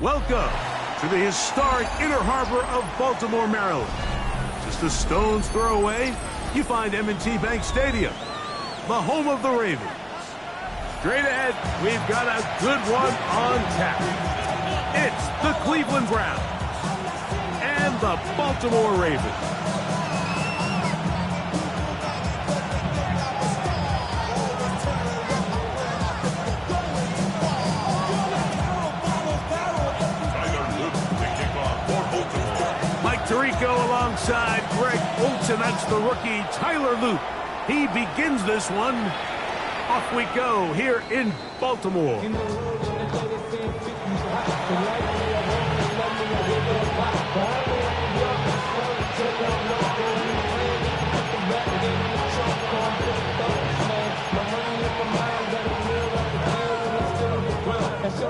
Welcome to the historic Inner Harbor of Baltimore, Maryland. Just a stone's throw away, you find M&T Bank Stadium, the home of the Ravens. Straight ahead, we've got a good one on tap. It's the Cleveland Browns and the Baltimore Ravens. Tirico alongside Greg Olsen. That's the rookie Tyler Luke. He begins this one. Off we go here in Baltimore.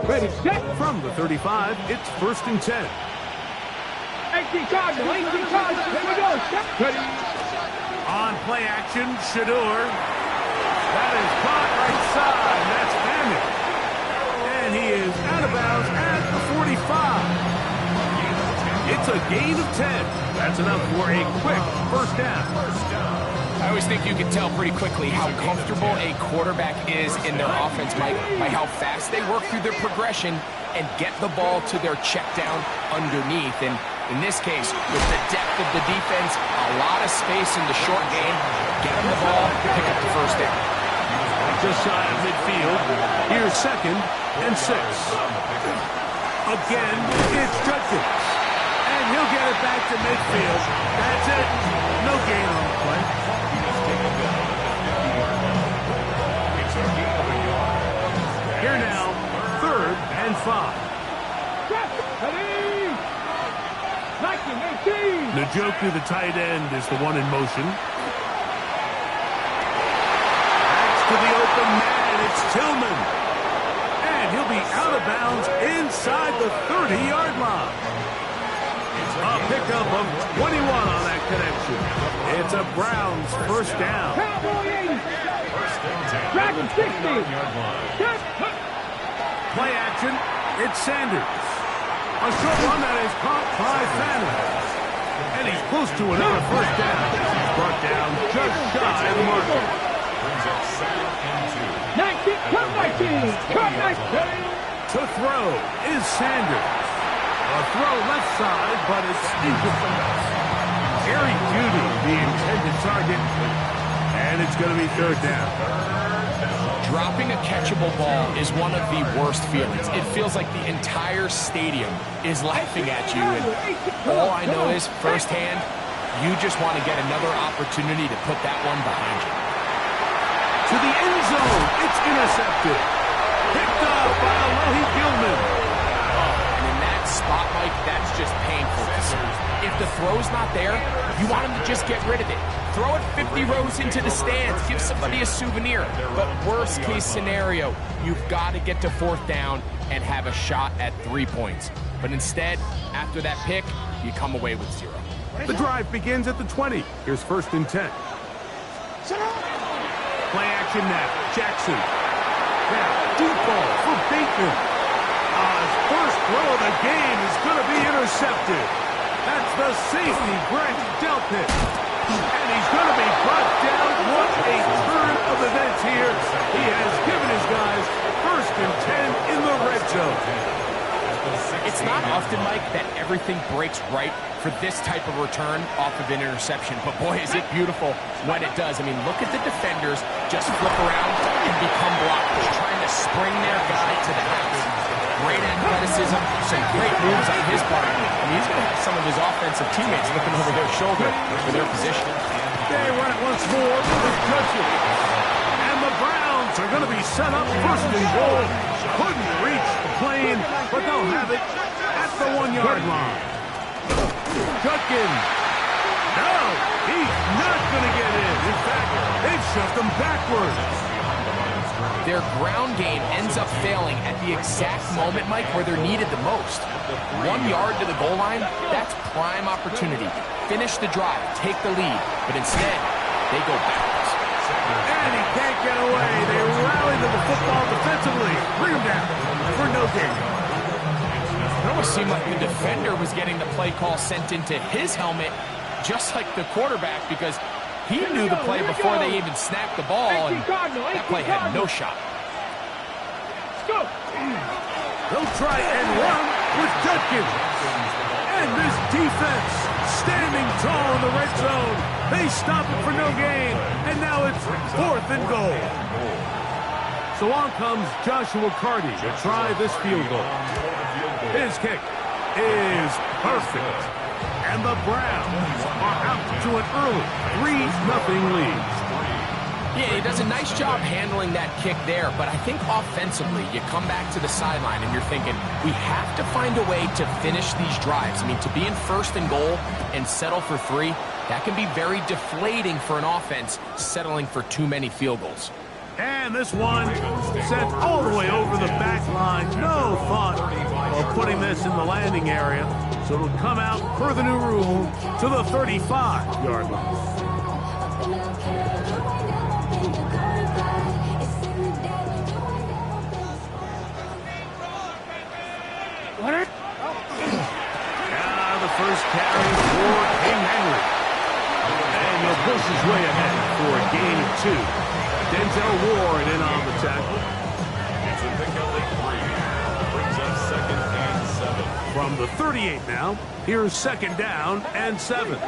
Ready, set. From the 35, it's 1st and 10. 18 charges, 18 charges, here we go, ready. On play action, Shador. That is caught right side, that's Hammond. And he is out of bounds at the 45. It's a gain of 10. That's enough for a quick first down. I always think you can tell pretty quickly how comfortable a quarterback is in their offense, Mike, by how fast they work through their progression and get the ball to their check down underneath. And in this case, with the depth of the defense, a lot of space in the short game, get them the ball, pick up the first down. Just shy of midfield. Here's 2nd and 6. Again, it's Judkins. And he'll get it back to midfield. That's it. No gain on the play. Here now, 3rd and 5. Njoku, the tight end, is the one in motion. Backs to the open man. It's Tillman. And he'll be out of bounds inside the 30-yard line. A pickup of 21 on that connection. It's a Browns first down. Dragon 60. Play action. It's Sanders. A short one that is caught by Fannin. And he's close to another first down. He's brought down just shy of the marker. 19. To throw is Sanders. A throw left side, but it's incomplete. Jerry Jeudy, the intended target. And it's going to be 3rd down. Dropping a catchable ball is one of the worst feelings. It feels like the entire stadium is laughing at you. And all I know is, firsthand, you just want to get another opportunity to put that one behind you. To the end zone. It's intercepted. Picked up by Alohi Gilman. And in that spot, Mike, that's just painful to see. If the throw's not there, you want him to just get rid of it. Throw it 50 rows into the stands. Give somebody a souvenir. But worst case scenario, you've got to get to 4th down and have a shot at 3 points. But instead, after that pick, you come away with 0. The drive begins at the 20. Here's 1st and 10. Play action now. Jackson. Now, deep ball for Bateman. His first throw of the game is going to be intercepted. That's the safety, Brent Delpit. And he's going to be brought down. What a turn of events here. He has given his guys 1st and 10 in the red zone. It's not often, Mike, that everything breaks right for this type of return off of an interception. But boy, is it beautiful when it does. I mean, look at the defenders just flip around and become blockers, trying to spring their guy to the house. Great athleticism, some great moves on his part. And he's going to have some of his offensive teammates looking over their shoulder for their position. They run it once more with Judkins. And the Browns are going to be set up 1st and goal. Couldn't reach the plane, but they'll have it at the 1-yard line. Judkins. No, he's not going to get in. In fact, they've shoved him backwards. Their ground game ends up failing at the exact moment, Mike, where they're needed the most. 1 yard to the goal line, that's prime opportunity. Finish the drive, take the lead, but instead, they go backwards. And he can't get away. They rally to the football defensively. Bring him down for no gain. almost seemed like the defender was getting the play call sent into his helmet, just like the quarterback, because he knew the play before they even snapped the ball, and that play had no shot. They'll try and run with Judkins. And this defense standing tall in the red zone. They stop it for no gain. And now it's 4th and goal. So on comes Joshua Carty to try this field goal. His kick is perfect. And the Browns are out to an early 3-0 lead. Yeah, he does a nice job handling that kick there, but I think offensively, you come back to the sideline and you're thinking, we have to find a way to finish these drives. I mean, to be in 1st and goal and settle for 3, that can be very deflating for an offense settling for too many field goals. And this one sent all the way over the back line. No thought of putting this in the landing area. So it'll come out per the new rule to the 35-yard line. Now the first carry for King Henry. And he'll push his way ahead for a gain of 2. Denzel Ward in on the tackle. It's a penalty 3. Brings up 2nd and 7. From the 38 now, here's 2nd down and 7.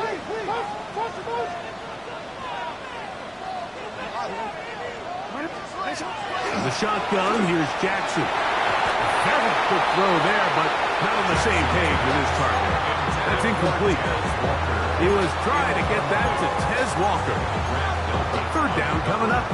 The shotgun, here's Jackson. Very quick throw there, but not on the same page with his target. That's incomplete. He was trying to get that to Tez Walker. 3rd down coming up.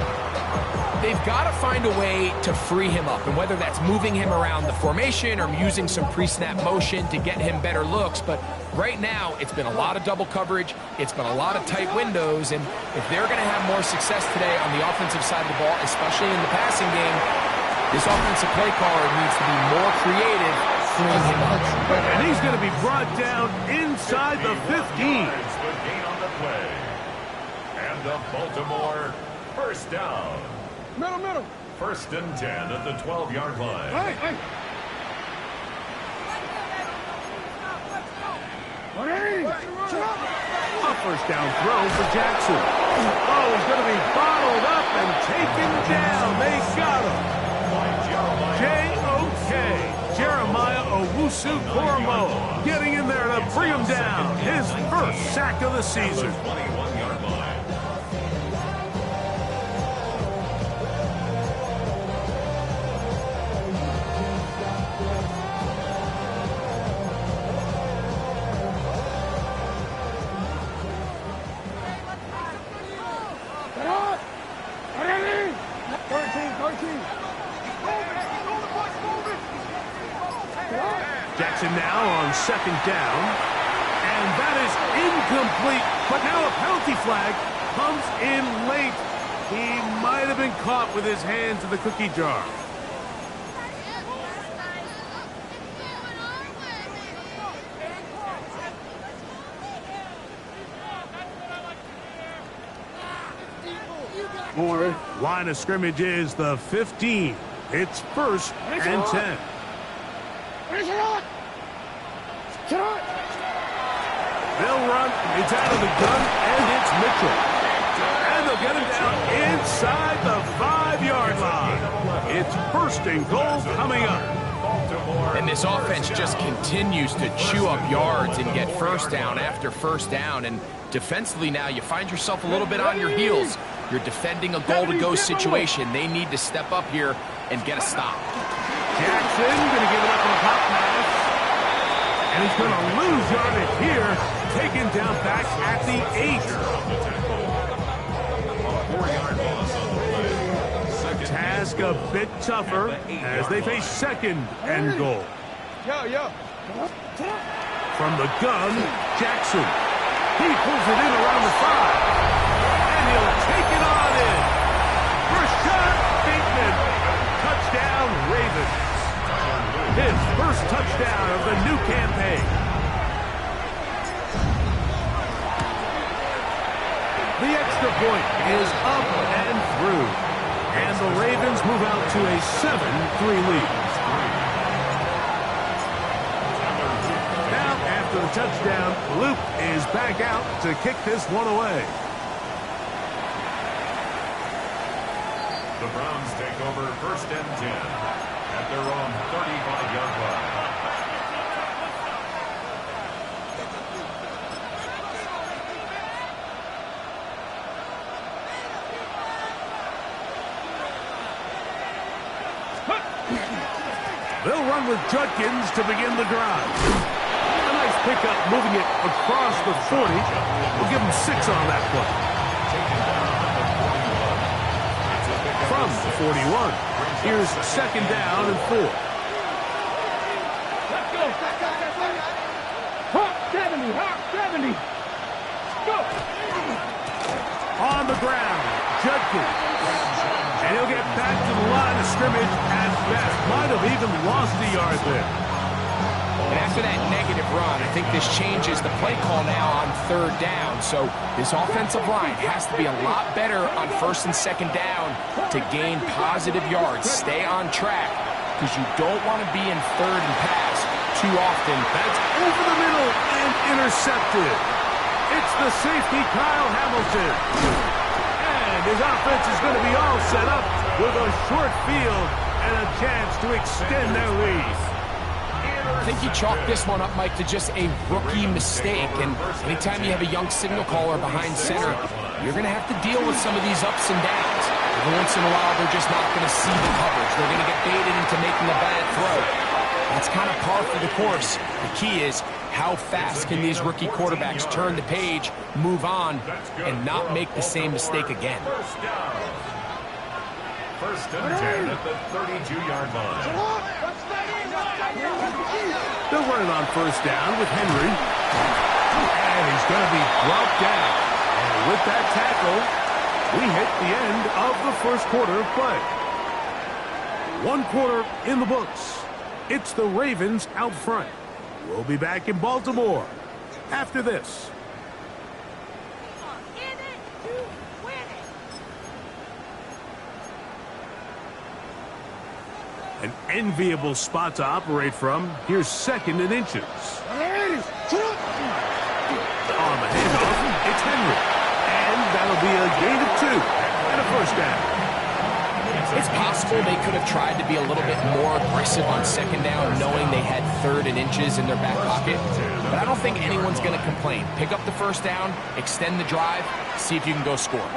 They've got to find a way to free him up, and whether that's moving him around the formation or using some pre-snap motion to get him better looks, but right now it's been a lot of double coverage, it's been a lot of tight windows, and if they're going to have more success today on the offensive side of the ball, especially in the passing game, this offensive play caller needs to be more creative freeing him up. And he's going to be brought down inside the 15. Good gain on the play. And the Baltimore 1st down. Middle. 1st and 10 at the 12-yard line. Hey. A 1st down throw for Jackson. Oh, he's going to be bottled up and taken down. They got him. J.O.K. Jeremiah Owusu-Koramoah getting in there to bring him down. His 1st sack of the season. 21-yard line. Jackson now on 2nd down. And that is incomplete. But now a penalty flag comes in late. He might have been caught with his hands in the cookie jar. Line of scrimmage is the 15. It's 1st and 10. They'll run. It's out of the gun, and it's Mitchell. And they'll get him down inside the 5-yard line. It's 1st and goal coming up. And this offense just continues to chew up yards and get 1st down after 1st down. And defensively now, you find yourself a little bit on your heels. You're defending a goal-to-go situation. They need to step up here and get a stop. Jackson going to give it up on top pass. And he's going to lose yardage here. Taken down back at the 8. 4-yard loss on the play. Task a bit tougher as they face 2nd and goal. From the gun, Jackson. He pulls it in around the 5. And he'll take it on in. Rashad Bateman. Touchdown, Ravens. His 1st touchdown of the new campaign. The extra point is up and through. And the Ravens move out to a 7-3 lead. after the touchdown, Luke is back out to kick this one away. The Browns take over 1st and 10 at their own 35-yard line. They'll run with Judkins to begin the drive. A nice pickup moving it across the 40. We'll give him 6 on that play. From the 41, here's 2nd down and 4. Let's go. Hawk 70. Hawk 70. Go. On the ground, Judkins. And he'll get back to the line of scrimmage at best. Might have even lost a yard there. And after that negative run, I think this changes the play call now on 3rd down. So this offensive line has to be a lot better on 1st and 2nd down to gain positive yards. Stay on track because you don't want to be in 3rd and pass too often. That's over the middle and intercepted. It's the safety, Kyle Hamilton. And his offense is going to be all set up with a short field and a chance to extend their lead. I think you chalk this one up, Mike, to just a rookie mistake. And anytime you have a young signal caller behind center, you're going to have to deal with some of these ups and downs. Every once in a while, they're just not going to see the coverage. They're going to get baited into making a bad throw. That's kind of par for the course. The key is how fast can these rookie quarterbacks turn the page, move on, and not make the same mistake again. 1st and 10 at the 32-yard line. They'll run it on 1st down with Henry. And he's going to be brought down. And with that tackle, we hit the end of the 1st quarter of play. 1 quarter in the books. It's the Ravens out front. We'll be back in Baltimore after this. An enviable spot to operate from. Here's 2nd and inches. On the handoff, it's Henry. And that'll be a gain of 2 and a 1st down. It's possible they could have tried to be a little bit more aggressive on 2nd down, knowing they had 3rd and inches in their back pocket. But I don't think anyone's going to complain. Pick up the 1st down, extend the drive, see if you can go score.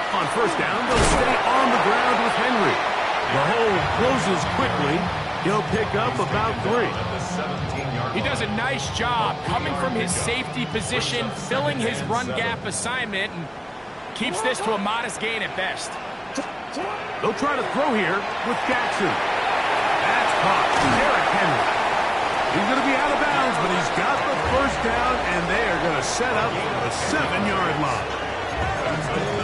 On 1st down, they'll stay on the ground with Henry. The hole closes quickly. He'll pick up about 3. He does a nice job coming from his safety position, filling his run gap assignment, and keeps this to a modest gain at best. They'll try to throw here with Jackson. That's caught. Derrick Henry. He's going to be out of bounds, but he's got the 1st down, and they are going to set up the 7-yard line.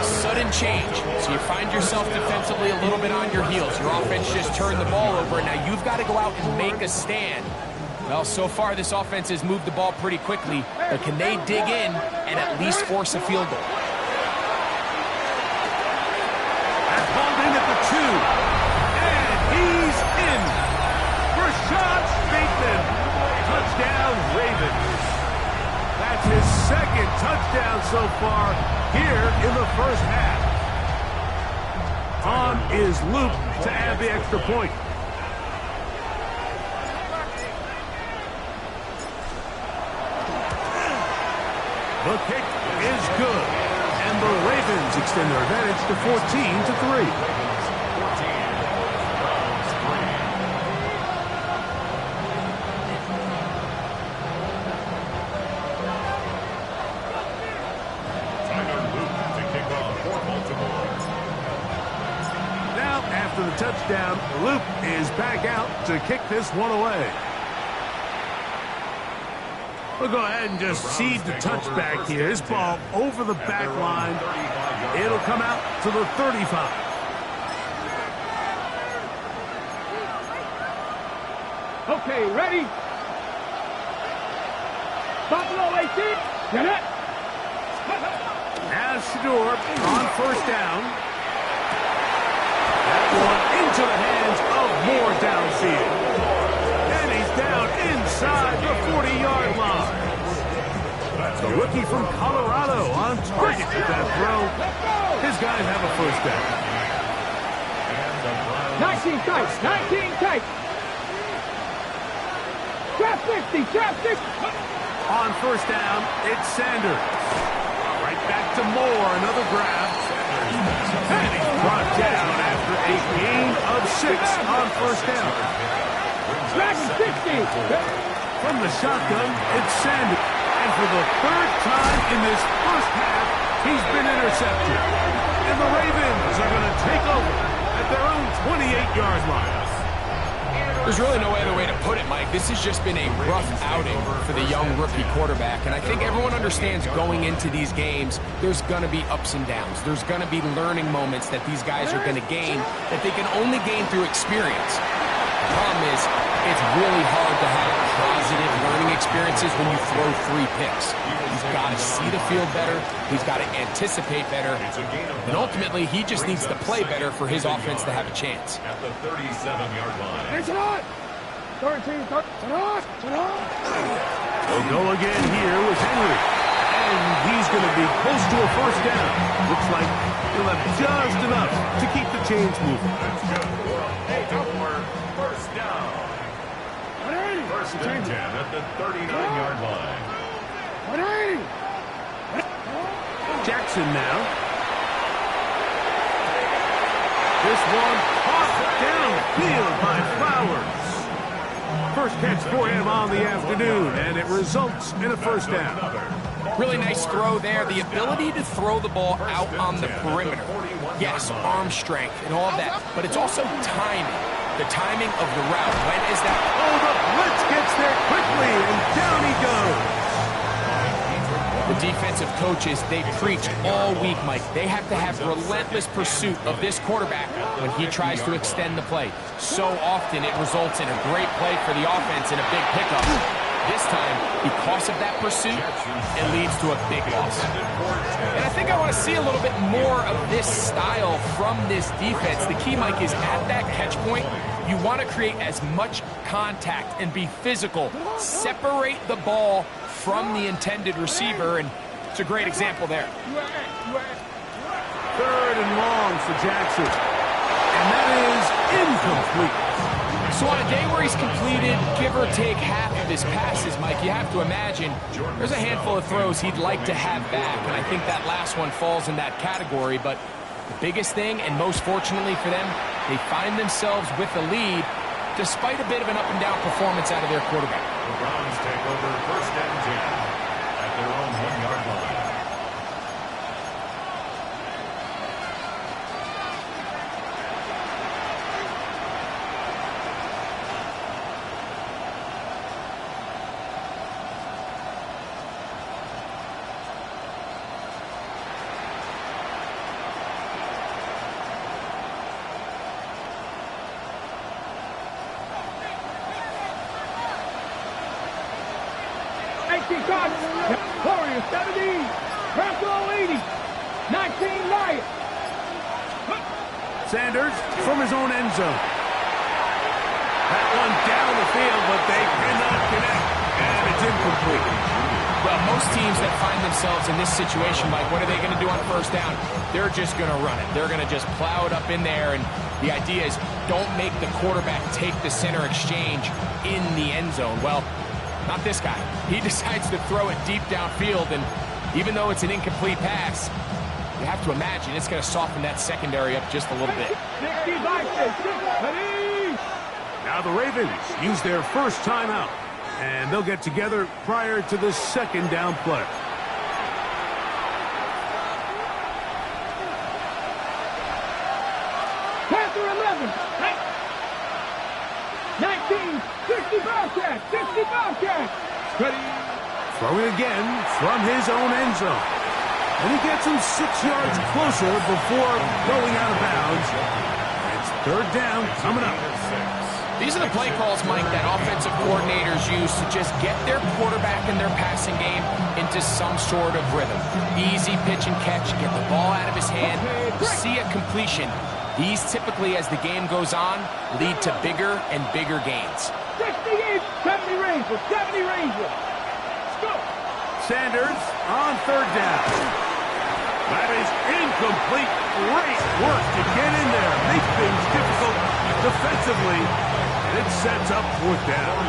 Sudden change, so you find yourself defensively a little bit on your heels. Your offense just turned the ball over, and now you've got to go out and make a stand. Well, so far this offense has moved the ball pretty quickly, but can they dig in and at least force a field goal? That's hauled in at the 2, and he's in. Rashad Bateman, touchdown Ravens. That's his 2nd touchdown so far here in the 1st half. On is Luke to add the extra point. The kick is good, and the Ravens extend their advantage to 14-3. After the touchdown, Luke is back out to kick this one away. We'll go ahead and just cede the touchback here. This ball over the back line. It'll come out to the 35. Okay, ready? Buffalo 18. Get it. As Shador on 1st down. one into the hands of Moore downfield. And he's down inside the 40-yard line. The rookie from Colorado on target with that throw. His guys have a first down. 19 tight, 19 tight. Trap 60, trap 60. On first down, it's Sanders. Right back to Moore, another grab. And he's brought down after a gain of 6 on first down. Dragon 60. From the shotgun, it's Sanders. And for the third time in this first half, he's been intercepted. And the Ravens are going to take over at their own 28-yard line. There's really no other way to put it, Mike. This has just been a rough outing for the young rookie quarterback. And I think everyone understands going into these games, there's going to be ups and downs. There's going to be learning moments that these guys are going to gain that they can only gain through experience. The problem is, it's really hard to have positive learning experiences when you throw 3 picks. He's got to see the field better. He's got to anticipate better. And ultimately, he just needs to play better for his offense to have a chance. At the 37-yard line. It's not. 13, it's not. We'll go again here with Henry. And he's going to be close to a first down. Looks like he'll have just enough to keep the chains moving. Baltimore, first down. First and 10 at the 39-yard line. 180. Jackson now. This one caught downfield by Flowers. First catch for him on the afternoon, and it results in a first down. Really nice throw there. The ability to throw the ball out on the perimeter. Yes, arm strength and all of that, but it's also timing. The timing of the route. When is that? Oh, the blitz gets there quickly, and down he goes. The defensive coaches, they preach all week, Mike. They have to have relentless pursuit of this quarterback when he tries to extend the play. So often it results in a great play for the offense and a big pickup. This time, because of that pursuit, it leads to a big loss. And I think I want to see a little bit more of this style from this defense. The key, Mike, is at that catch point, you want to create as much contact and be physical. Separate the ball from the intended receiver, and it's a great example there. Third and long for Jackson. And that is incomplete. So on a day where he's completed, give or take half of his passes, Mike, you have to imagine there's a handful of throws he'd like to have back, and I think that last one falls in that category. But the biggest thing, and most fortunately for them, they find themselves with the lead despite a bit of an up-and-down performance out of their quarterback. The Browns take over first and 10 at their own 1-yard line. Warrior 70, Bronco 80, 19 Lion. Sanders from his own end zone. That one down the field, but they cannot connect, and it's incomplete. Well, most teams that find themselves in this situation, Mike, what are they going to do on first down? They're just going to run it. They're going to just plow it up in there, and the idea is don't make the quarterback take the center exchange in the end zone. Well, not this guy. He decides to throw it deep downfield, and even though it's an incomplete pass, you have to imagine it's going to soften that secondary up just a little bit. Now the Ravens use their first timeout, and they'll get together prior to the second down play. Panther 11, 19, 60 Bobcat, 60 Bobcat. Ready. Throwing again from his own end zone. And he gets him 6 yards closer before going out of bounds. It's third down coming up. These are the play calls, Mike, that offensive coordinators use to just get their quarterback and their passing game into some sort of rhythm. Easy pitch and catch, get the ball out of his hand, see a completion. These typically, as the game goes on, lead to bigger and bigger gains. 68, 70 Ranger, 70 Ranger. Let's go. Sanders on third down. That is incomplete. Great work to get in there. Make things difficult defensively. And it sets up fourth down.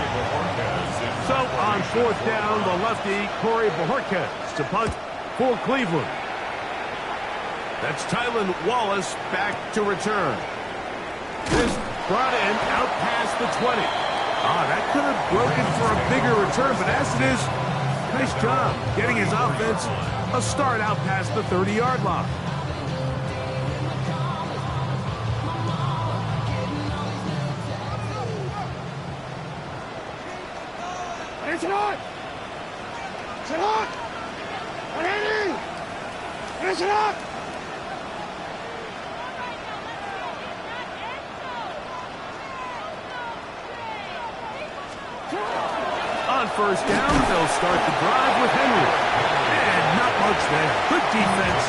So on fourth down, the lefty, Corey Bojorquez to punt for Cleveland. That's Tylan Wallace back to return. This brought in out past the 20. That could have broken for a bigger return, but as it is, nice job getting his offense a start out past the 30-yard line. It's on! It's on! Ready! It's on! On first down, they'll start the drive with Henry. And not much there. Good defense.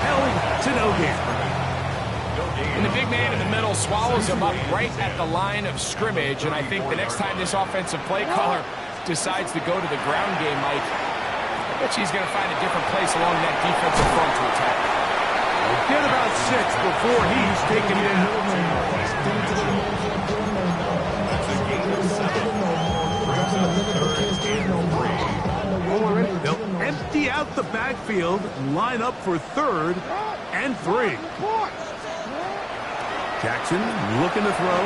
Held to no gain. And the big man in the middle swallows him up right at the line of scrimmage. And I think the next time this offensive play caller decides to go to the ground game, Mike, I bet he's going to find a different place along that defensive front to attack. We'll get about 6 before he's taken down. They'll empty out the backfield, line up for 3rd and 3. Jackson looking to throw.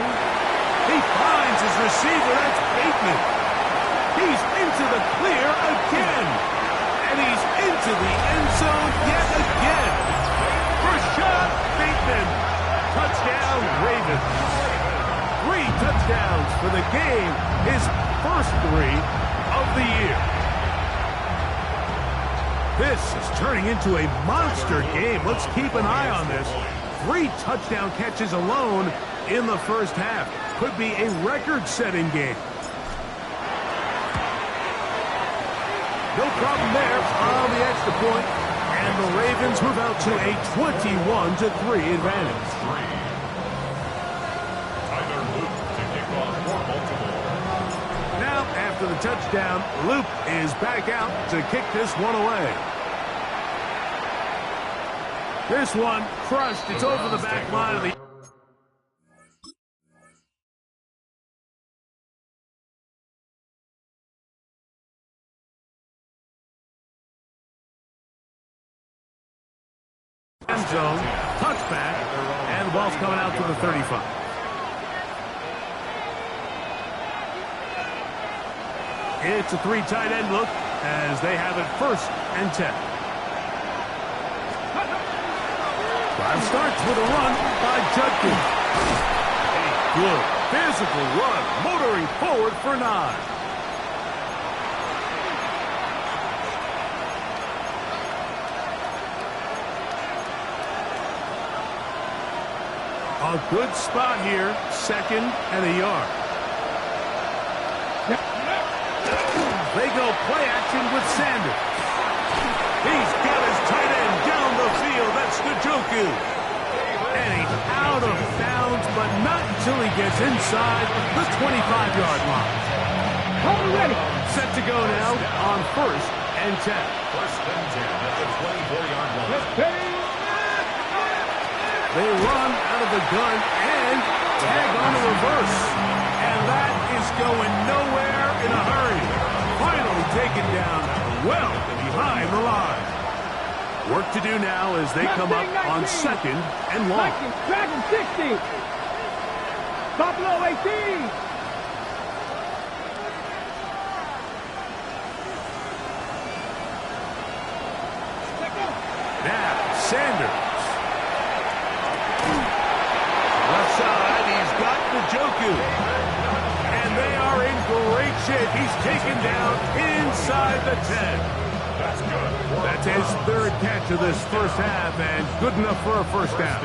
He finds his receiver. That's Bateman. He's into the clear again. And he's into the end zone yet again. First shot, Bateman. Touchdown, Ravens. 3 touchdowns for the game. His first 3 of the year. This is turning into a monster game. Let's keep an eye on this. 3 touchdown catches alone in the first half. Could be a record-setting game. No problem there on the extra point. And the Ravens move out to a 21-3 advantage. Now, after the touchdown, Luke is back out to kick this one away. This one crushed. It's over the back line of the... end zone, touchback, and the ball's coming out to the 35. It's a 3 tight end look as they have it 1st and 10. Drive starts with a run by Judkins. A good physical run, motoring forward for 9. A good spot here, 2nd and a yard. They go play action with Sanders. He's got his tight end down the field. That's Njoku. And he's out of bounds, but not until he gets inside the 25-yard line. Hold ready. Set to go now on 1st and 10. 1st and 10 at the 24-yard line. They run out of the gun and tag on a reverse. And that is going nowhere in a hurry. Finally taken down well behind the line. Work to do now as they come up on 2nd and long. Dragon 60. Buffalo 18. Now, Sanders. Left side, he's got Njoku. And they are in great shape. He's taken down inside the 10. That's good. That's his 3rd catch of this first half, and good enough for a first down.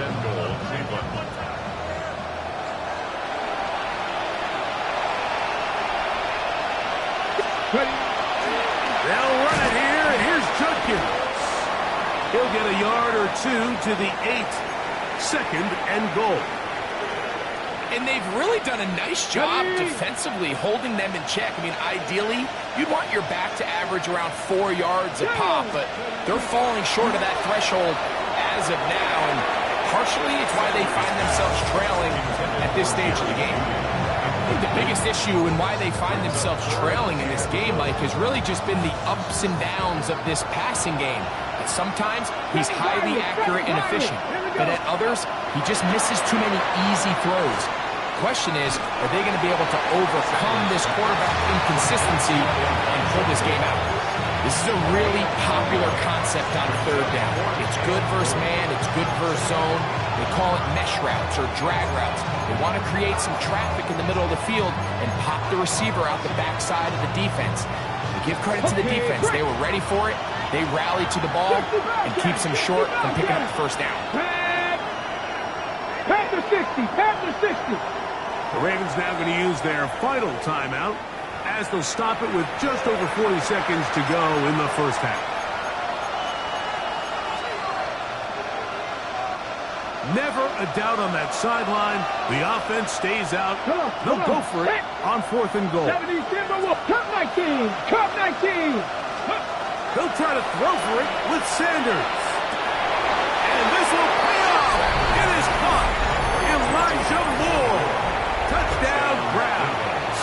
They'll run it here, and here's Judkins. He'll get a yard or 2 to the 8. 2nd and goal. And they've really done a nice job defensively holding them in check. I mean, ideally, you'd want your back to average around 4 yards a pop, but they're falling short of that threshold as of now, and partially it's why they find themselves trailing at this stage of the game. I think the biggest issue and why they find themselves trailing in this game, Mike, has really just been the ups and downs of this passing game. And sometimes he's highly accurate and efficient, but at others, he just misses too many easy throws. The question is, are they going to be able to overcome this quarterback inconsistency and pull this game out? This is a really popular concept on 3rd down. It's good versus man, it's good versus zone. They call it mesh routes or drag routes. They want to create some traffic in the middle of the field and pop the receiver out the backside of the defense. We give credit to the defense. They were ready for it. They rallied to the ball and keeps them short from picking up the 1st down. Pass to 60, pass to 60. The Ravens now going to use their final timeout as they'll stop it with just over 40 seconds to go in the 1st half. Never a doubt on that sideline. The offense stays out. They'll go for it on 4th and goal. 70, Cup 19, Cup 19. They'll try to throw for it with Sanders. And this will pay off. It is caught. Elijah Moore. Touchdown, Browns.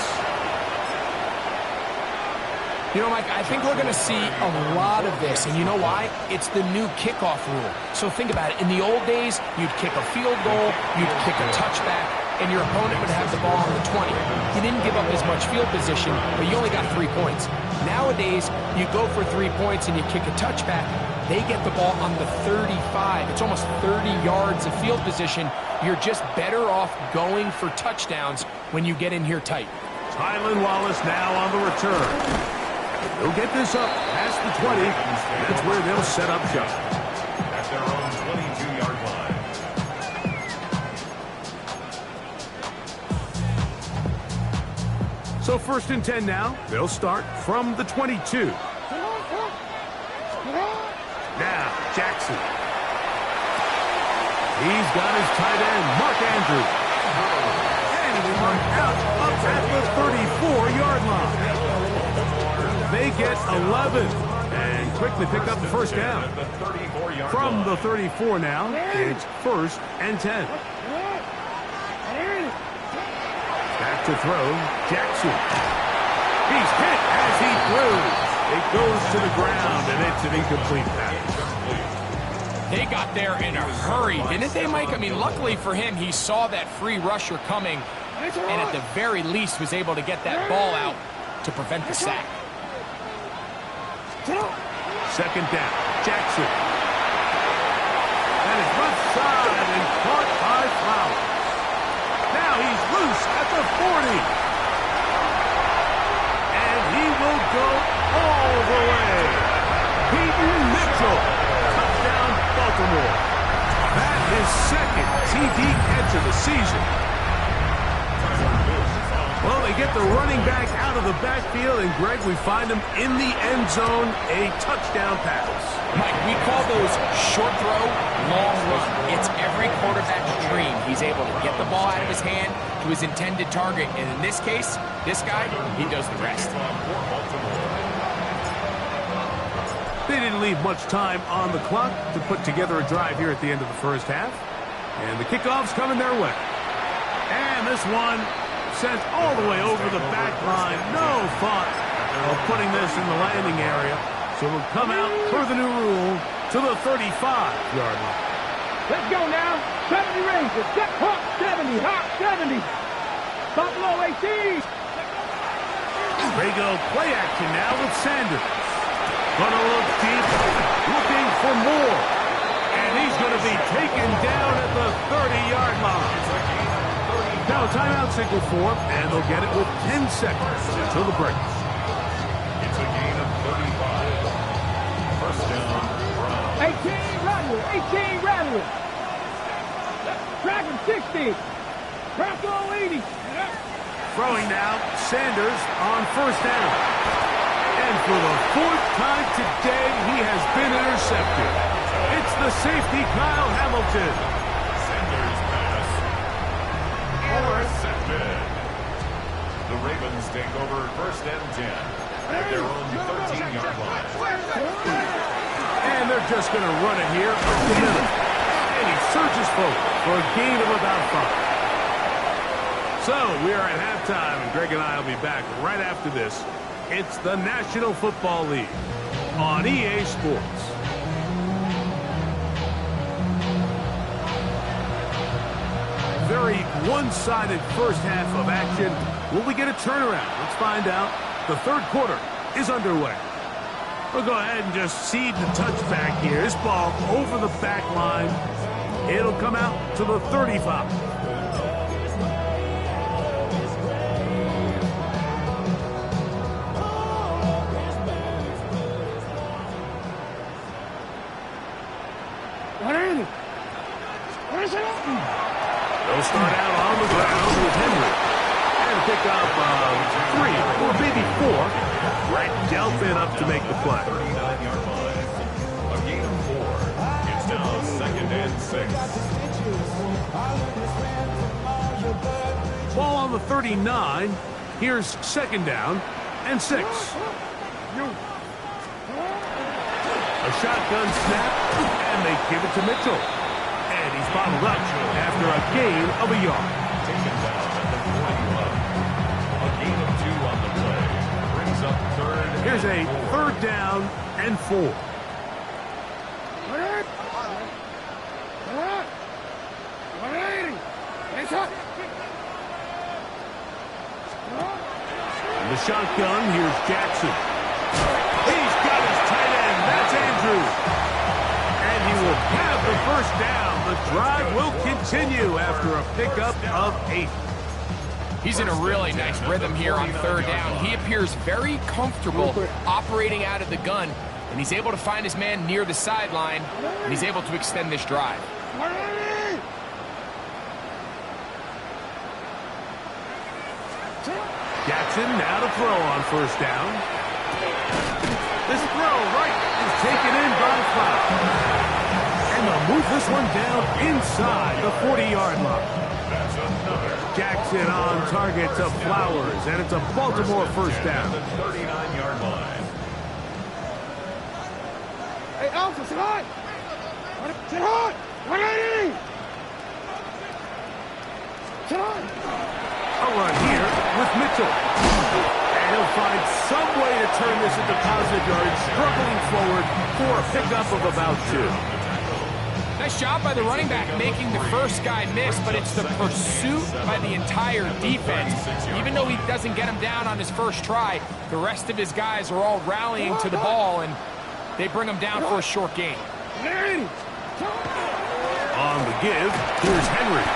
You know, Mike, I think we're going to see a lot of this, and you know why? It's the new kickoff rule. So think about it. In the old days, you'd kick a field goal, you'd kick a touchback, and your opponent would have the ball on the 20. You didn't give up as much field position, but you only got 3 points. Nowadays, you go for 3 points and you kick a touchback. They get the ball on the 35. It's almost 30 yards of field position. You're just better off going for touchdowns when you get in here tight. Tylan Wallace now on the return. They'll get this up past the 20. That's where they'll set up shop. At their own 22-yard line. So 1st and 10 now. They'll start from the 22. Now, Jackson. He's got his tight end, Mark Andrews. And he will mark out up at the 34-yard line. They get 11 and quickly pick up the 1st down. From the 34 now, it's 1st and 10. Back to throw, Jackson. He's hit as he throws. It goes to the ground, and it's an incomplete pass. They got there in a hurry, didn't they, Mike? I mean, luckily for him, he saw that free rusher coming, and at the very least was able to get that ball out to prevent the sack. 2nd down, Jackson. And it's left side and caught by Flowers. Now he's loose at the 40. And he will go all the way. Peyton Mitchell. Touchdown, Baltimore. That is 2nd TD catch of the season. Well, they get the running back out of the backfield, and Greg, we find him in the end zone, a touchdown pass. Mike, we call those short throw, long run. It's every quarterback's dream. He's able to get the ball out of his hand to his intended target, and in this case, this guy, he does the rest. They didn't leave much time on the clock to put together a drive here at the end of the 1st half, and the kickoff's coming their way. And this one sent all the way over the back line. No thought of putting this in the landing area. So it'll come out per the new rule to the 35-yard line. Let's go now. 70 Rangers. Step hop 70. Hop 70. Buffalo 18. They go play action now with Sanders. Gonna look deep, looking for more. And he's going to be taken down at the 30-yard line. Now a timeout signal for him, and they'll get it with 10 seconds until the break. It's a gain of 35. 1st down, Browns. 18 Rattler. 18 Rattler. Dragon 60. Bronco 80. Throwing now, Sanders on 1st down. And for the 4th time today, he has been intercepted. It's the safety, Kyle Hamilton. take over 1st and 10 at their own 13-yard line. And they're just going to run it here up the middle. And he surges forward for a gain of about 5. So we are at halftime, and Greg and I will be back right after this. It's the National Football League on EA Sports. Very one-sided first half of action. Will we get a turnaround? Let's find out. The third quarter is underway. We'll go ahead and just cede the touchback here. This ball over the back line. It'll come out to the 35. They'll start out on the ground with Henry. And pick up 3 or maybe 4. Brett Delphin up to make the play. 39-yard line. A gain of 4. It's now 2nd and 6. Ball on the 39. Here's 2nd down and 6. A shotgun snap, and they give it to Mitchell. And he's bottled up after a gain of a yard. Taken down at the 41. A gain of 2 on the play. Brings up 3rd. Here's a 3rd down and 4. In the shotgun, here's Jackson. He's got his tight end. That's Andrews. And he will have the 1st down. The drive will continue after a pickup of 8. He's in a really nice rhythm here on 3rd down. He appears very comfortable operating out of the gun, and he's able to find his man near the sideline, and he's able to extend this drive. Jackson now to throw on 1st down. This throw right is taken in by Flowers. And they'll move this one down inside the 40-yard line. That's another. Jackson on target to Flowers, and it's a Baltimore 1st down. The 39-yard line. Hey, Alpha, sit hot! Sit hot! 180! Sit hot! A run here with Mitchell. And he'll find some way to turn this into positive yards, struggling forward for a pickup of about 2. Nice job by the running back making the first guy miss, but it's the pursuit by the entire defense. Even though he doesn't get him down on his first try, the rest of his guys are all rallying to the ball, and they bring him down for a short gain. On the give, here's Henry.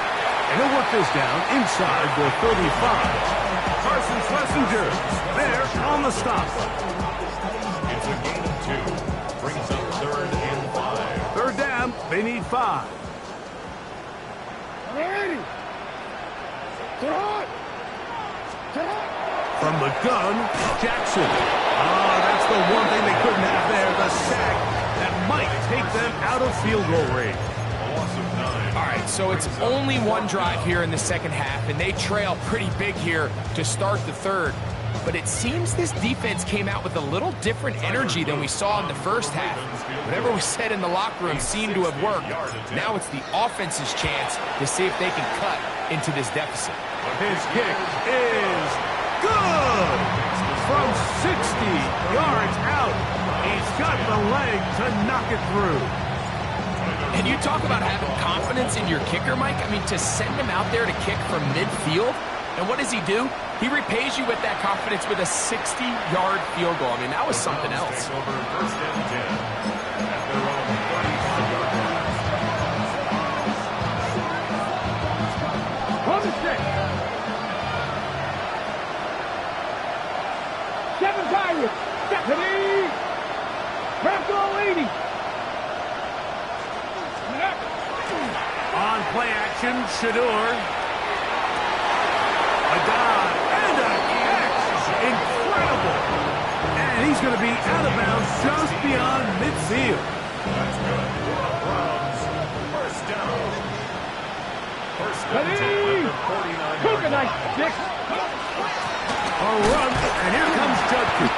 And he'll work this down inside the 35. Carson Schlesinger there on the stop. It's a gain of 2. Brings up 3rd and 5. 3rd down, they need 5. From the gun, Jackson. That's the one thing they couldn't have there, the sack that might take them out of field goal range. All right, so it's only one drive here in the 2nd half, and they trail pretty big here to start the 3rd. But it seems this defense came out with a little different energy than we saw in the 1st half. Whatever was said in the locker room seemed to have worked. Now it's the offense's chance to see if they can cut into this deficit. His kick is good! From 60 yards out, he's got the leg to knock it through. And you talk about having confidence in your kicker, Mike. I mean, to send him out there to kick from midfield, and what does he do? He repays you with that confidence with a 60-yard field goal. I mean, that was something else. Over 1st and 10 at their own 35-yard line. On the 6. 7 Pirates. Stephanie. Bronco 80. On play action, Shador. A dive and a catch. Incredible. And he's going to be out of bounds just beyond midfield. That's good. Browns, 1st down. First down to the 49-yard line. A run, and here comes Judkins.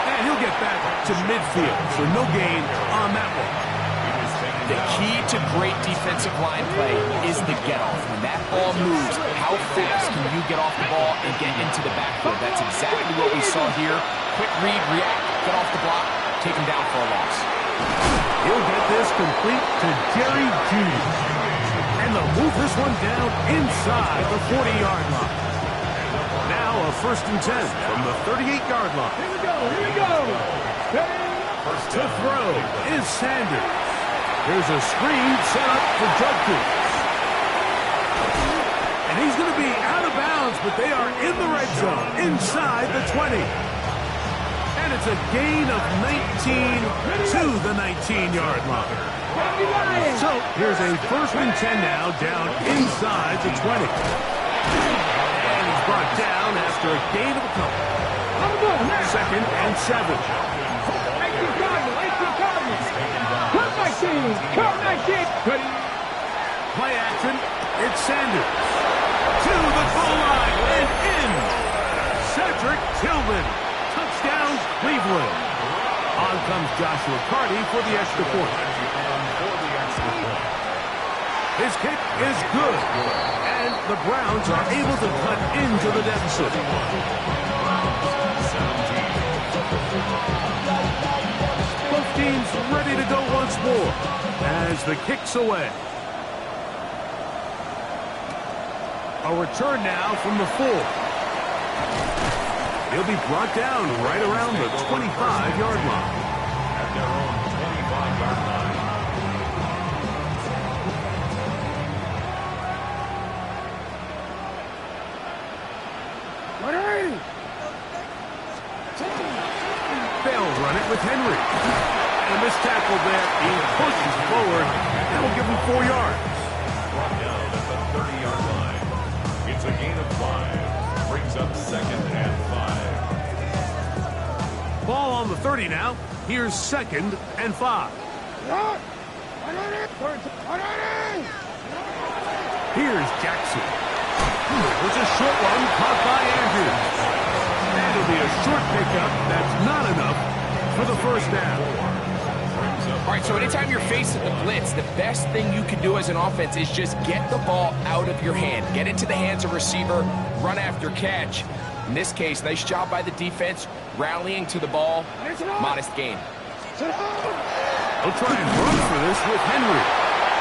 And he'll get back to midfield, so no gain on that one. The key to great defensive line play is the get-off. When that ball moves, how fast can you get off the ball and get into the backfield? That's exactly what we saw here. Quick read, react, get off the block, take him down for a loss. He'll get this complete to Jerry Jeudy. And they'll move this one down inside the 40-yard line. Now a 1st and 10 from the 38-yard line. Here we go. To throw is Sanders. There's a screen set up for Judkins. And he's going to be out of bounds, but they are in the red zone, inside the 20. And it's a gain of 19 to the 19-yard line. So here's a 1st and 10 now, down inside the 20. And he's brought down after a gain of a couple. 2nd and 7. Play action. It's Sanders. To the goal line and in. Cedric Tillman. Touchdown, Cleveland. On comes Joshua Carty for the extra point. His kick is good. And the Browns are able to cut into the deficit. Both teams ready to go once more as the kick's away. A return now from the 4. He'll be brought down right around the 25-yard line. At their own 25-yard line. They'll run it with Henry. And a missed tackle there. He pushes forward. That will give him 4 yards. Brought down at the 30-yard line. It's a gain of 5. Brings up 2nd and 5. Ball on the 30 now. Here's 2nd and 5. Here's Jackson. It's a short one caught by Andrews. That'll be a short pickup. That's not enough for the 1st down. All right, so anytime you're facing the blitz, the best thing you can do as an offense is just get the ball out of your hand. Get into the hands of receiver, run after catch. In this case, nice job by the defense, rallying to the ball. Modest gain. They'll try and run for this with Henry.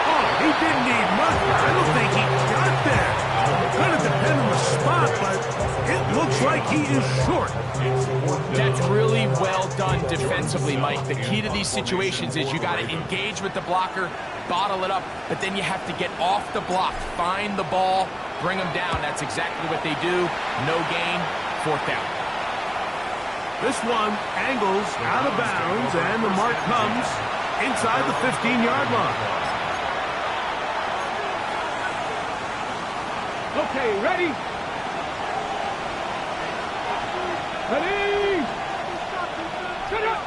Oh, he didn't need much. I don't think he got there. Kind of depend on the spot, but it looks like he is short. That's really well done defensively, Mike. The key to these situations is you got to engage with the blocker, bottle it up, but then you have to get off the block, find the ball, bring them down. That's exactly what they do. No gain, 4th down. This one angles out of bounds, and the mark comes inside the 15-yard line. Okay, ready? Ready? Shut up!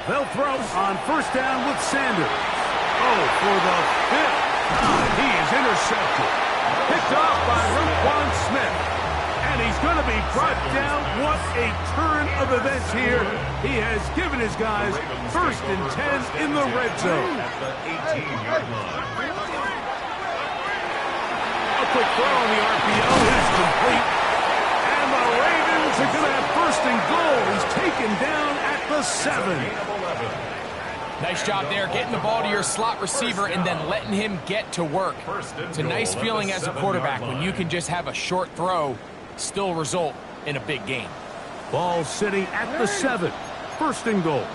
They'll throw on 1st down with Sanders. Oh, for the 5th time, he is intercepted. Picked off by Roquan Smith. And he's going to be brought down. What a turn of events here. He has given his guys 1st and 10 in the red zone. At the 18-yard line. A quick throw on the RPO is complete. And the Ravens are going to have 1st and goal. He's taken down at the 7. Nice job there, getting the ball to your slot receiver and then letting him get to work. It's a nice feeling as a quarterback when you can just have a short throw, still result in a big game. Ball sitting at the 7. 1st and goal.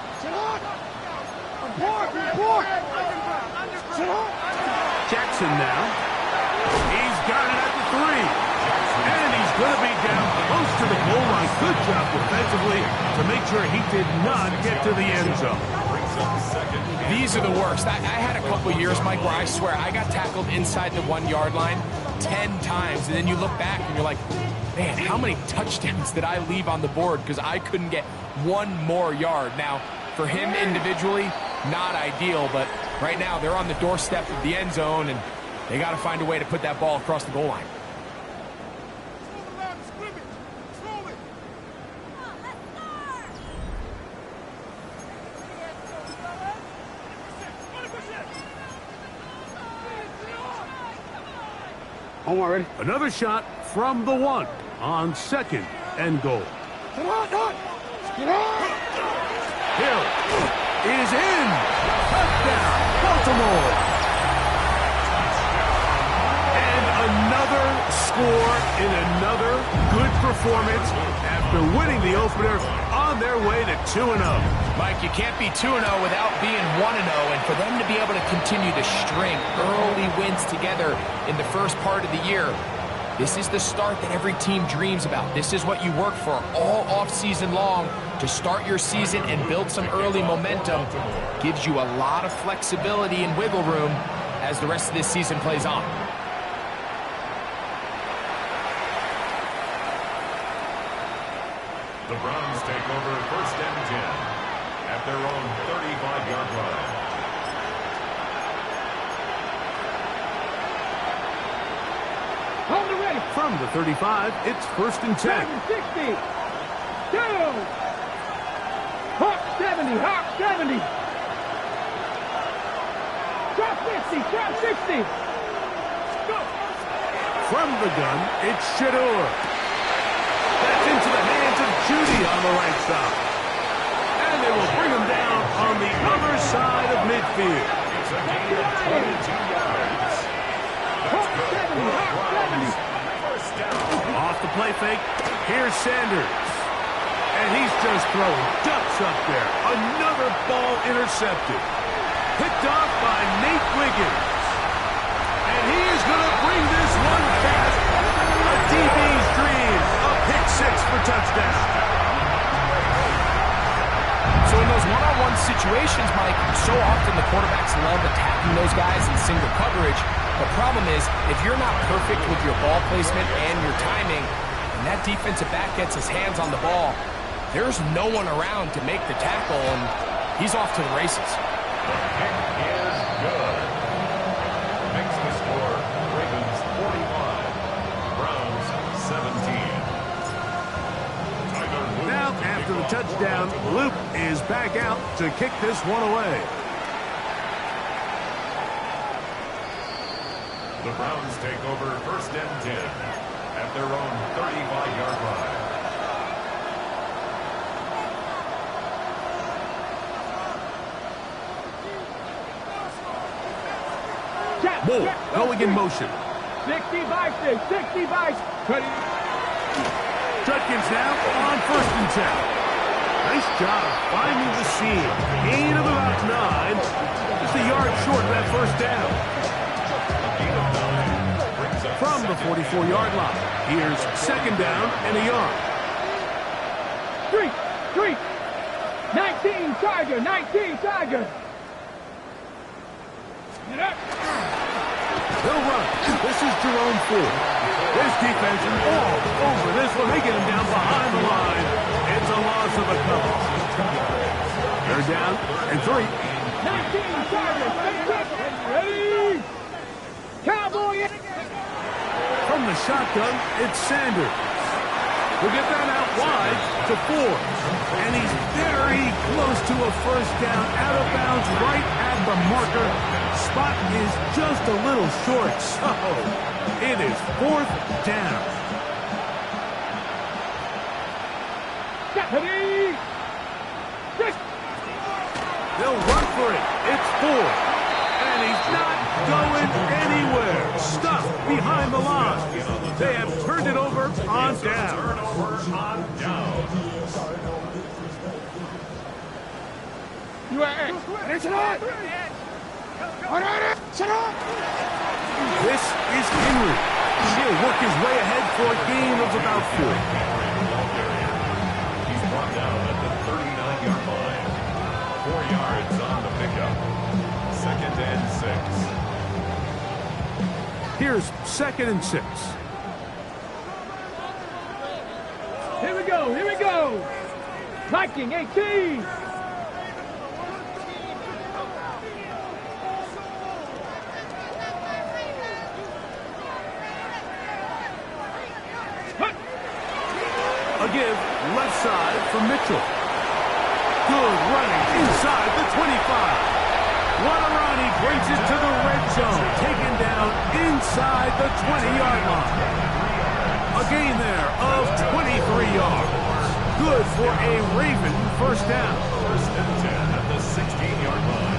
Jackson now. He's got it at the 3. And he's going to be down close to the goal line. Good job defensively to make sure he did not get to the end zone. These are the worst. I had a couple years, Mike, where I swear I got tackled inside the 1-yard line 10 times. And then you look back and you're like, man, how many touchdowns did I leave on the board because I couldn't get one more yard? Now, for him individually, not ideal, but right now they're on the doorstep of the end zone, and They got to find a way to put that ball across the goal line. Home already. Another shot from the 1 on 2nd and goal. Hill is in. Touchdown, Baltimore. And another score in another good performance after winning the opener on their way to 2-0. Mike, you can't be 2-0 without being 1-0, and for them to be able to continue to string early wins together in the first part of the year, this is the start that every team dreams about. This is what you work for all offseason long to start your season and build some early momentum. Gives you a lot of flexibility and wiggle room as the rest of this season plays on. The Browns take over 1st and 10 at their own 35-yard line. Hold it ready. From the 35, it's 1st and 10. 60. 2. Hawk 70. Hawk 70. Drop 50. Drop 60. Go. From the gun, it's Shador. That's into the hands of Judy on the right side. And they will bring him down on the other side of midfield. It's a gain of 22 yards. Hawk 70. Hawk 70. First down. Off the play fake, here's Sanders. And he's just throwing ducks up there. Another ball intercepted. Picked off by Nate Wiggins. And he is going to bring this one fast. A DB's dream. A pick 6 for touchdown. So in those one-on-one situations, Mike, so often the quarterbacks love attacking those guys in single coverage. The problem is, if you're not perfect with your ball placement and your timing, and that defensive back gets his hands on the ball, there's no one around to make the tackle, and he's off to the races. The kick is good. Makes the score Ravens 45, Browns 17. Now, after the touchdown, Luke is back out to kick this one away. The Browns take over 1st and 10 at their own 35-yard line. Bull going in motion. 60 by 6. 60 by 6. Judkins now on 1st and 10. Nice job finding the seam. Gain of about 9. Just a yard short of that first down. From the 44-yard line, here's 2nd down and a yard. 3. 19 Tiger. 19 Tiger. Get up. They'll run. This is Jerome Ford. This defense is all over this one. They get him down behind the line. It's a loss of a couple. They're down and 3. 19 Tiger. Ready. Cowboy. From the shotgun, it's Sanders. We'll get that out wide to Ford. And he's very close to a first down, out of bounds, right at the marker. Spot is just a little short, so it is 4th down. Ready. They'll run for it. It's Ford. And he's not going anywhere. Stuck behind the line. They have turned it over on down. You are This is Henry. He'll work his way ahead for a gain of about 4. He's brought down at the 39-yard line. 4 yards on the pickup. 2nd and 6. Here's 2nd and 6. Here we go. Here we go. Viking 18. from Mitchell. Good running inside the 25. Waterani brings it to the red zone. Taken down inside the 20-yard line. A gain there of 23 yards. Good for a Raven first down. First and 10 at the 16-yard line.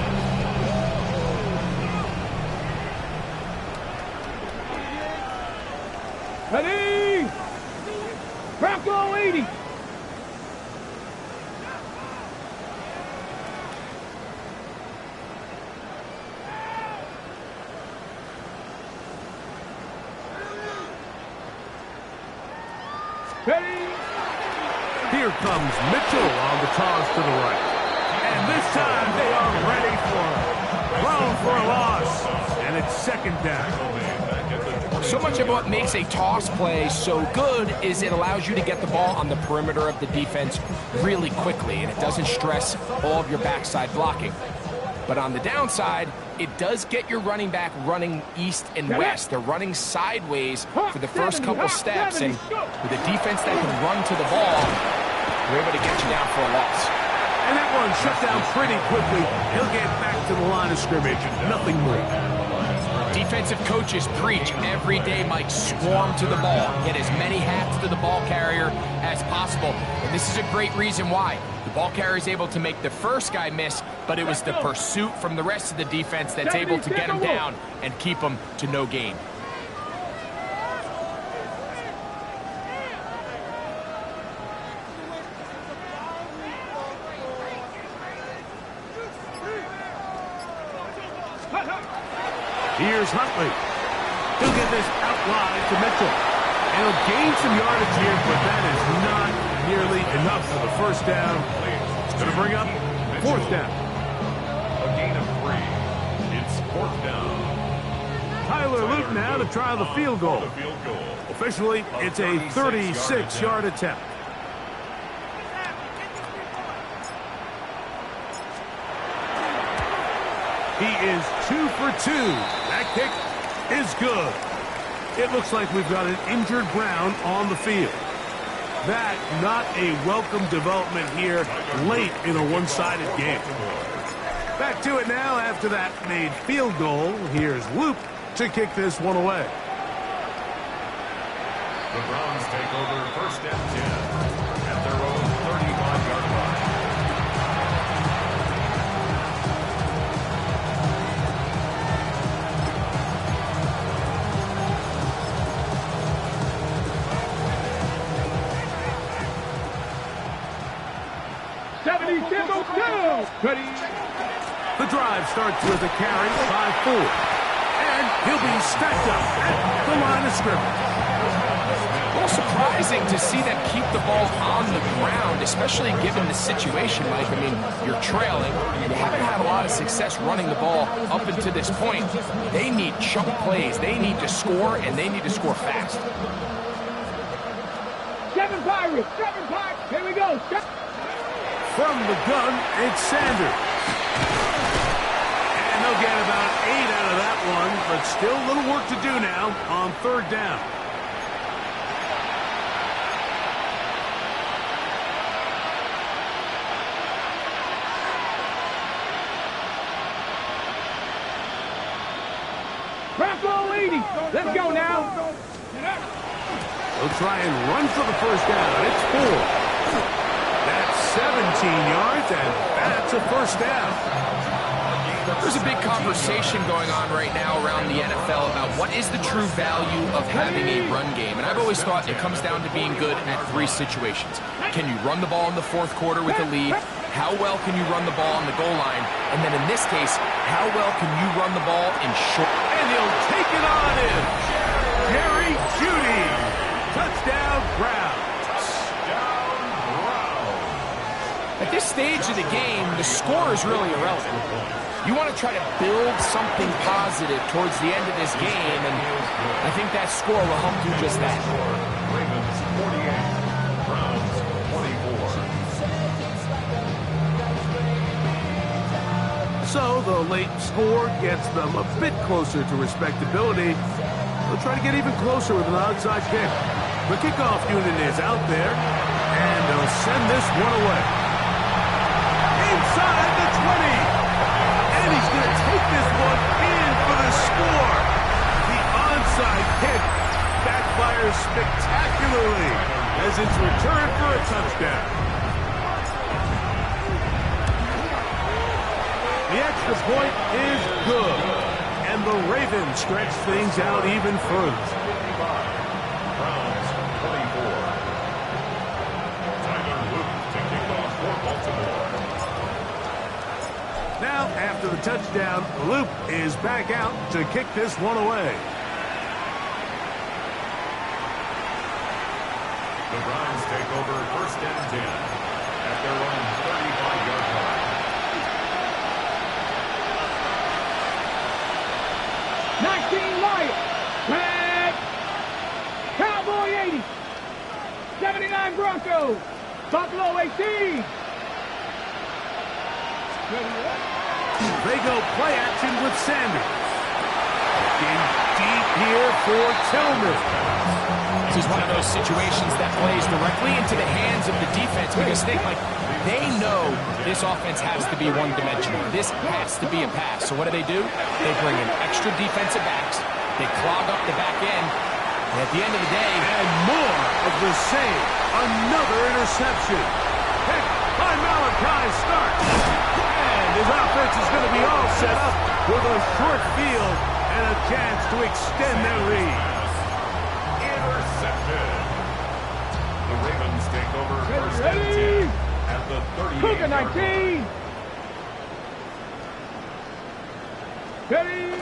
Ready? Bronco 80. Ready? Here comes Mitchell on the toss to the right. And this time they are ready for it. Thrown for a loss. And it's second down. So much of what makes a toss play so good is it allows you to get the ball on the perimeter of the defense really quickly, and it doesn't stress all of your backside blocking. But on the downside, it does get your running back running east and west. They're running sideways for the first couple steps, and with a defense that can run to the ball, they're able to get you down for a loss. And that one shut down pretty quickly. He'll get back to the line of scrimmage. Nothing more. Defensive coaches preach every day, Mike, swarm to the ball. Get as many hats to the ball carrier as possible. And this is a great reason why. The ball carrier is able to make the first guy miss, but it was the pursuit from the rest of the defense that's able to get him down and keep him to no gain. Here's Huntley. He'll get this out wide to Mitchell. And he'll gain some yardage here, but that is not nearly enough for the first down. It's going to bring up fourth down. A gain of 3. It's fourth down. Tyler Luton now to try the field goal. Officially, it's a 36-yard attempt. He is 2 for 2. That kick is good. It looks like we've got an injured Brown on the field. That not a welcome development here late in a one-sided game. Back to it now after that made field goal. Here's Loop to kick this one away. The Browns take over first and 10 at their own 35-yard line. Ready? The drive starts with a carry by 4. And he'll be stacked up at the line of scrimmage. A little surprising to see them keep the ball on the ground, especially given the situation, Mike. I mean, you're trailing. You haven't had a lot of success running the ball up until this point. They need chunk plays. They need to score, and they need to score fast. 7 Pirates. 7 Pirates. Here we go. From the gun, it's Sanders. And they'll get about 8 out of that one, but still a little work to do now on third down. Bronco 80. Let's go now. They'll try and run for the first down. It's 4. 17 yards, and that's a first down. There's a big conversation going on right now around the NFL about what is the true value of having a run game. And I've always thought it comes down to being good at 3 situations. Can you run the ball in the fourth quarter with a lead? How well can you run the ball on the goal line? And then in this case, how well can you run the ball in short? And he'll take it on in. Jerry Jeudy. Touchdown, Browns. At this stage of the game, the score is really irrelevant. You want to try to build something positive towards the end of this game, and I think that score will help do just that. Ravens 48, Browns 24. So the late score gets them a bit closer to respectability. They'll try to get even closer with an outside kick. The kickoff unit is out there, And they'll send this one away. Inside the 20. And he's going to take this one in for the score. The onside kick backfires spectacularly as it's returned for a touchdown. The extra point is good. And the Ravens stretch things out even further. Browns 24. Tyler Luke to kick off for Baltimore. Now, after the touchdown, Loop is back out to kick this one away. The Browns take over first and 10 at their own 35-yard line. 19 Myles. Flag. Cowboy 80. 79 Broncos. Buffalo 18. They go play action with Sanders. Looking deep here for Tillman. This is one of those situations that plays directly into the hands of the defense because they know this offense has to be one-dimensional. This has to be a pass. So what do? They bring in extra defensive backs. They clog up the back end. And at the end of the day... And more of the same. Another interception. Picked by Malachi Stark. And his offense is going to be all set up with a short field and a chance to extend their lead. Intercepted. The Ravens take over first and 10 at the 38-yard line. 19. Ready.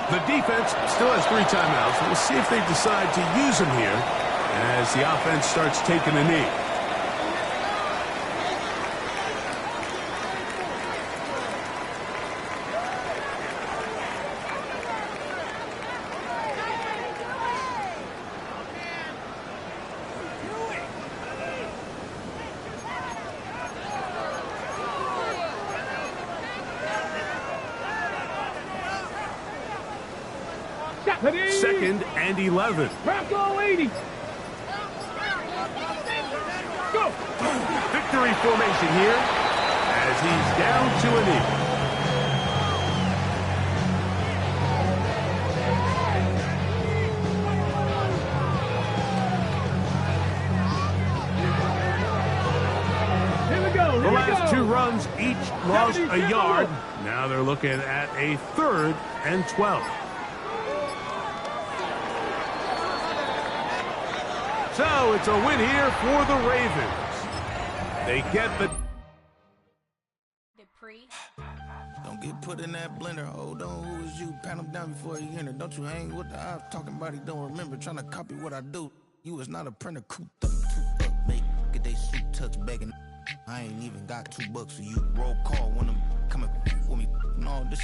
The defense still has 3 timeouts. We'll see if they decide to use them here as the offense starts taking a knee. Second and 11. Bronco 80. Go. Victory formation here as he's down to a knee. Here we go. The last 2 runs each lost a yard. Now they're looking at a 3rd and 12. So it's a win here for the Ravens. They get the... Don't get put in that blender. Hold on, who is you? Pat him down before you enter. Don't you hang with the ops talking about he don't remember. Trying to copy what I do. You is not a printer. Cooped up, make get they suit tucks begging. I ain't even got $2 for you. Roll call when I'm coming with me. No, this